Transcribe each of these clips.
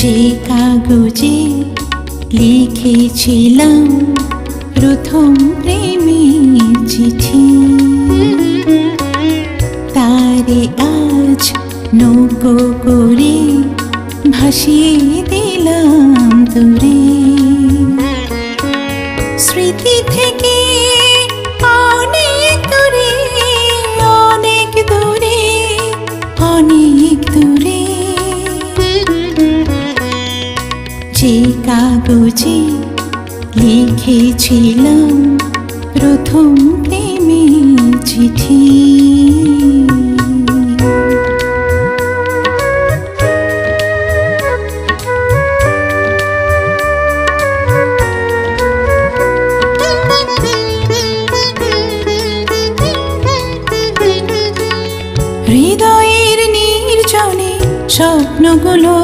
যে কাগজে লিখেছিলাম প্রথম প্রেমের চিঠি, তারে আজ নৌকো করে ভাসিয়ে দিলাম দূরে। স্মৃতি থেকে অনেক দূরে, অনেক দূরে, অনেক দূরে। যে কাগজে লিখেছিলাম প্রথম প্রেমের চিঠি। হৃদয়ের নির্জনে স্বপ্নগুলো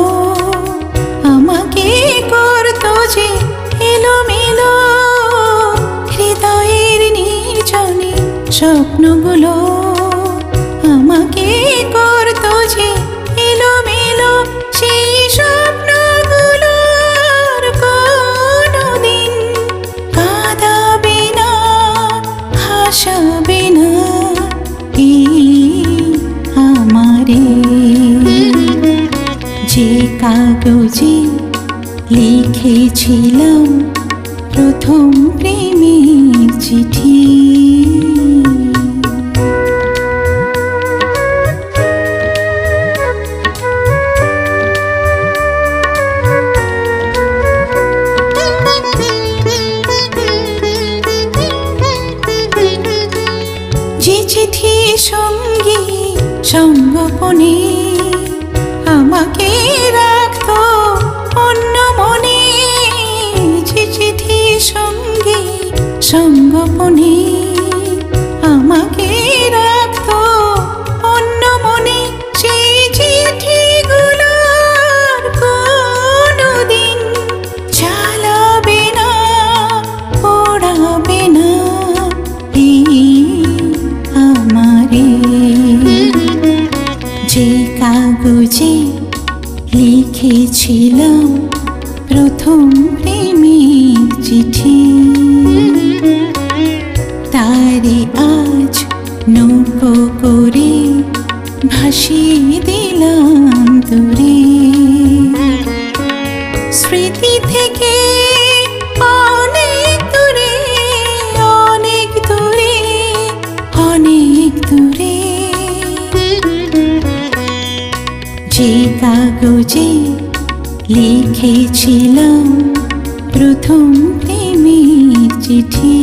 আমাকে করতো যে এলোমেলো। হৃদয়ের নির্জনে স্বপ্নগুলো আমাকে করতো যে এলোমেলো। সেই স্বপ্নগুলোর কোনোদিন কাঁদাবে না, হাসাবে না আমারে। যে কাগজে লিখেছিলাম প্রথম প্রেমের চিঠি। যে চিঠি সঙ্গী সঙ্গোপনে আমাকে রাখতো অন্য মনে। যে চিঠি সঙ্গী সঙ্গোপনে আমাকে রাখতো অন্য মনে। সেই চিঠিগুলোর কোনোদিন জ্বালাবে না, পোড়াবে না আমারে। যে কাগজে লিখেছিলাম প্রথম প্রেমের চিঠি, তারে আজ নৌকো করে ভাসিয়ে দিলাম দূরে। স্মৃতি থেকে অনেক দূরে, অনেক দূরে, অনেক দূরে। যে কাগজে লিখেছিলাম প্রথম প্রেমের চিঠি।